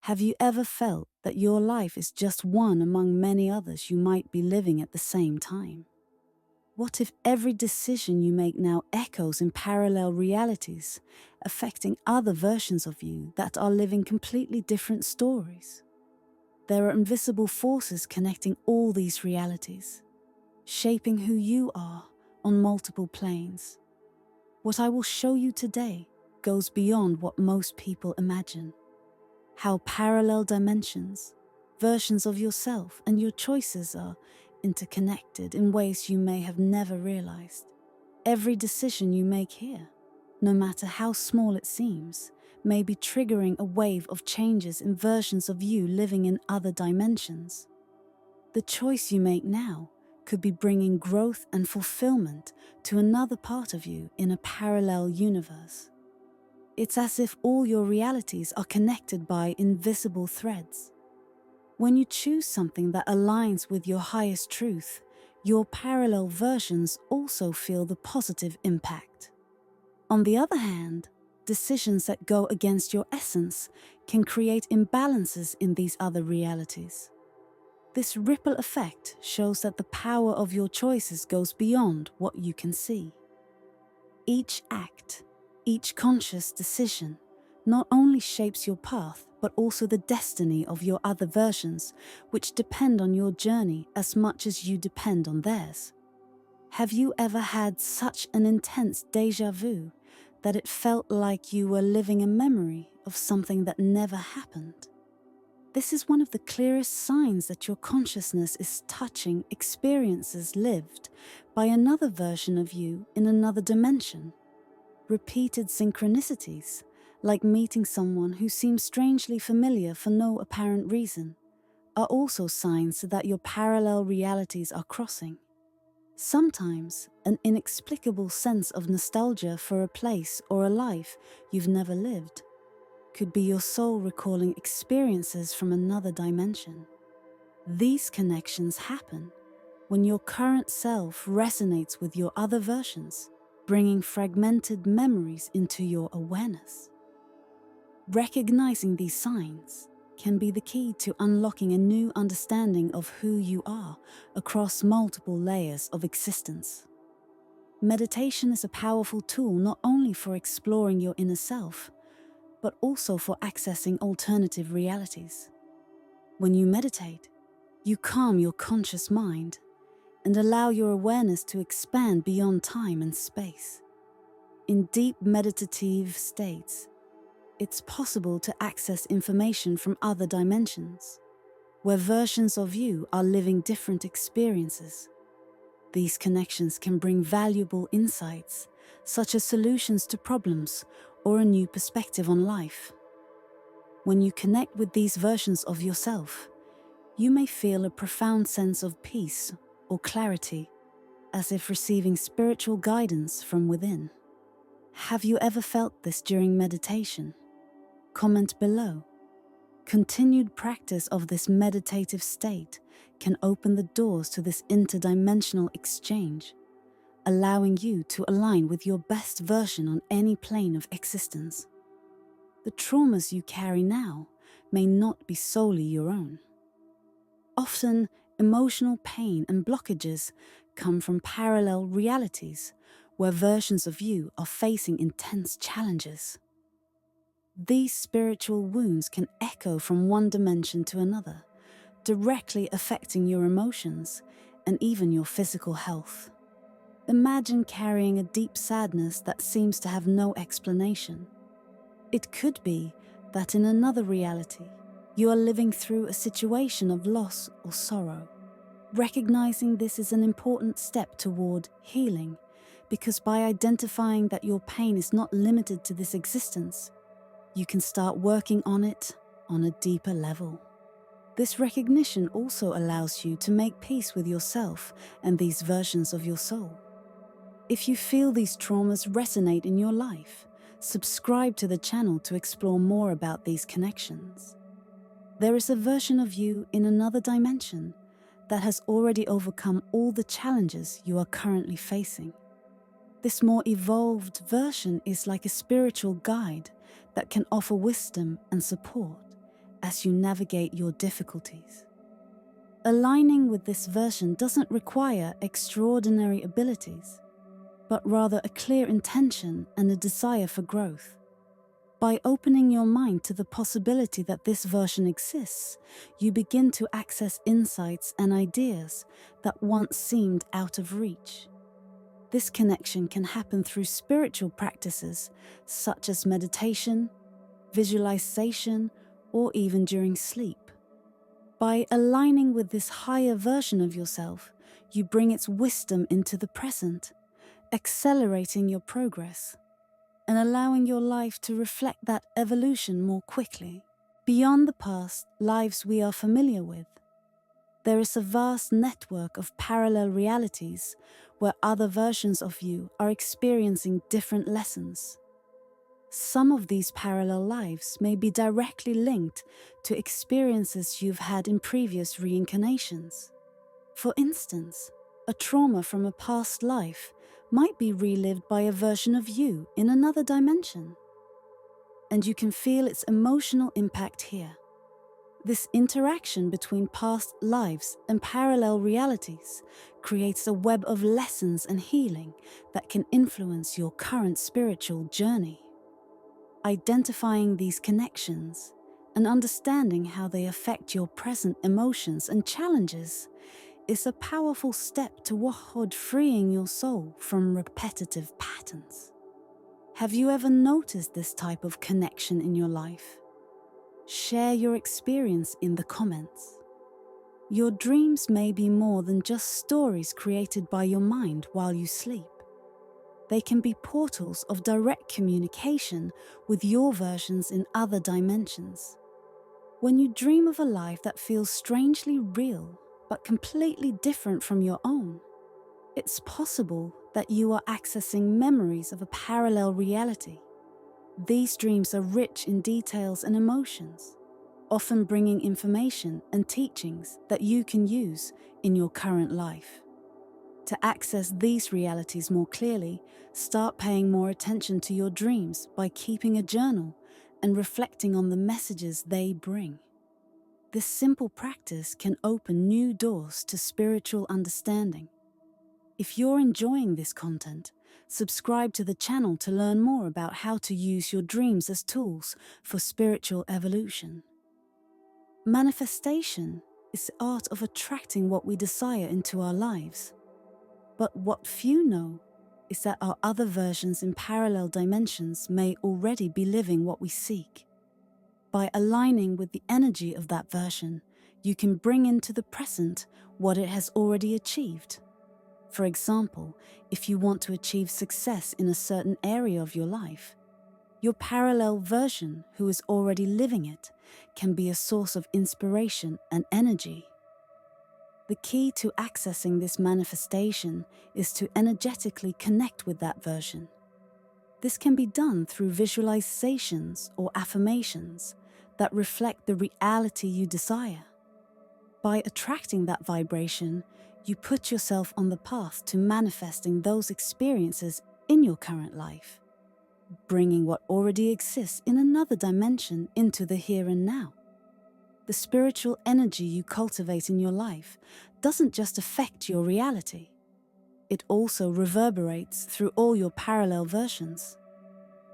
Have you ever felt that your life is just one among many others you might be living at the same time? What if every decision you make now echoes in parallel realities, affecting other versions of you that are living completely different stories? There are invisible forces connecting all these realities, shaping who you are on multiple planes. What I will show you today goes beyond what most people imagine. How parallel dimensions, versions of yourself and your choices are interconnected in ways you may have never realized. Every decision you make here, no matter how small it seems, may be triggering a wave of changes in versions of you living in other dimensions. The choice you make now could be bringing growth and fulfillment to another part of you in a parallel universe. It's as if all your realities are connected by invisible threads. When you choose something that aligns with your highest truth, your parallel versions also feel the positive impact. On the other hand, decisions that go against your essence can create imbalances in these other realities. This ripple effect shows that the power of your choices goes beyond what you can see. Each act, each conscious decision, not only shapes your path, but also the destiny of your other versions, which depend on your journey as much as you depend on theirs. Have you ever had such an intense déjà vu that it felt like you were living a memory of something that never happened? This is one of the clearest signs that your consciousness is touching experiences lived by another version of you in another dimension. Repeated synchronicities, like meeting someone who seems strangely familiar for no apparent reason, are also signs that your parallel realities are crossing. Sometimes, an inexplicable sense of nostalgia for a place or a life you've never lived could be your soul recalling experiences from another dimension. These connections happen when your current self resonates with your other versions, bringing fragmented memories into your awareness. Recognizing these signs can be the key to unlocking a new understanding of who you are across multiple layers of existence. Meditation is a powerful tool not only for exploring your inner self, but also for accessing alternative realities. When you meditate, you calm your conscious mind and allow your awareness to expand beyond time and space. In deep meditative states, it's possible to access information from other dimensions, where versions of you are living different experiences. These connections can bring valuable insights, such as solutions to problems or a new perspective on life. When you connect with these versions of yourself, you may feel a profound sense of peace or clarity, as if receiving spiritual guidance from within. Have you ever felt this during meditation? Comment below. Continued practice of this meditative state can open the doors to this interdimensional exchange, allowing you to align with your best version on any plane of existence. The traumas you carry now may not be solely your own. Often, emotional pain and blockages come from parallel realities where versions of you are facing intense challenges. These spiritual wounds can echo from one dimension to another, directly affecting your emotions and even your physical health. Imagine carrying a deep sadness that seems to have no explanation. It could be that in another reality, you are living through a situation of loss or sorrow. Recognizing this is an important step toward healing, because by identifying that your pain is not limited to this existence, you can start working on it on a deeper level. This recognition also allows you to make peace with yourself and these versions of your soul. If you feel these traumas resonate in your life, subscribe to the channel to explore more about these connections. There is a version of you in another dimension that has already overcome all the challenges you are currently facing. This more evolved version is like a spiritual guide that can offer wisdom and support, as you navigate your difficulties. Aligning with this version doesn't require extraordinary abilities, but rather a clear intention and a desire for growth. By opening your mind to the possibility that this version exists, you begin to access insights and ideas that once seemed out of reach. This connection can happen through spiritual practices such as meditation, visualization, or even during sleep. By aligning with this higher version of yourself, you bring its wisdom into the present, accelerating your progress and allowing your life to reflect that evolution more quickly. Beyond the past lives we are familiar with, there is a vast network of parallel realities where other versions of you are experiencing different lessons. Some of these parallel lives may be directly linked to experiences you've had in previous reincarnations. For instance, a trauma from a past life might be relived by a version of you in another dimension, and you can feel its emotional impact here. This interaction between past lives and parallel realities creates a web of lessons and healing that can influence your current spiritual journey. Identifying these connections and understanding how they affect your present emotions and challenges is a powerful step toward freeing your soul from repetitive patterns. Have you ever noticed this type of connection in your life? Share your experience in the comments. Your dreams may be more than just stories created by your mind while you sleep. They can be portals of direct communication with your versions in other dimensions. When you dream of a life that feels strangely real, but completely different from your own, it's possible that you are accessing memories of a parallel reality. These dreams are rich in details and emotions, often bringing information and teachings that you can use in your current life. To access these realities more clearly, start paying more attention to your dreams by keeping a journal and reflecting on the messages they bring. This simple practice can open new doors to spiritual understanding. If you're enjoying this content, subscribe to the channel to learn more about how to use your dreams as tools for spiritual evolution. Manifestation is the art of attracting what we desire into our lives. But what few know is that our other versions in parallel dimensions may already be living what we seek. By aligning with the energy of that version, you can bring into the present what it has already achieved. For example, if you want to achieve success in a certain area of your life, your parallel version, who is already living it, can be a source of inspiration and energy. The key to accessing this manifestation is to energetically connect with that version. This can be done through visualizations or affirmations that reflect the reality you desire. By attracting that vibration, you put yourself on the path to manifesting those experiences in your current life, bringing what already exists in another dimension into the here and now. The spiritual energy you cultivate in your life doesn't just affect your reality. It also reverberates through all your parallel versions.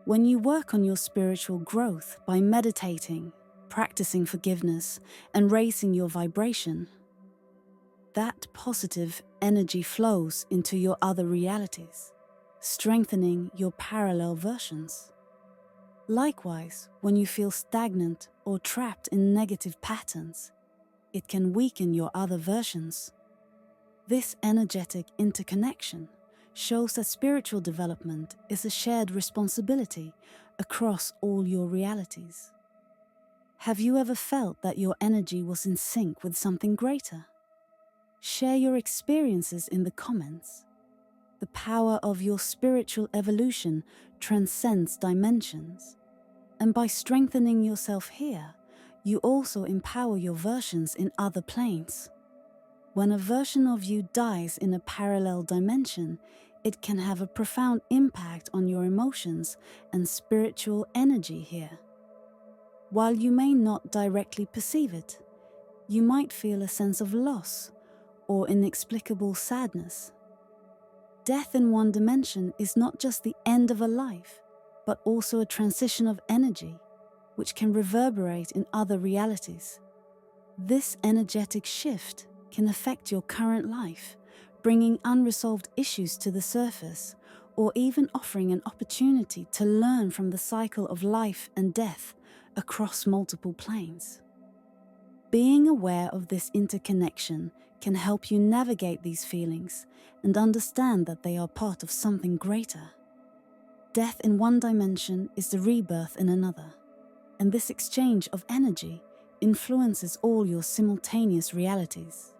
When you work on your spiritual growth by meditating, practicing forgiveness, and raising your vibration, that positive energy flows into your other realities, strengthening your parallel versions. Likewise, when you feel stagnant or trapped in negative patterns, it can weaken your other versions. This energetic interconnection shows that spiritual development is a shared responsibility across all your realities. Have you ever felt that your energy was in sync with something greater? Share your experiences in the comments. The power of your spiritual evolution transcends dimensions. And by strengthening yourself here, you also empower your versions in other planes. When a version of you dies in a parallel dimension, it can have a profound impact on your emotions and spiritual energy here. While you may not directly perceive it, you might feel a sense of loss or inexplicable sadness. Death in one dimension is not just the end of a life, but also a transition of energy, which can reverberate in other realities. This energetic shift can affect your current life, bringing unresolved issues to the surface, or even offering an opportunity to learn from the cycle of life and death across multiple planes. Being aware of this interconnection can help you navigate these feelings and understand that they are part of something greater. Death in one dimension is the rebirth in another, and this exchange of energy influences all your simultaneous realities.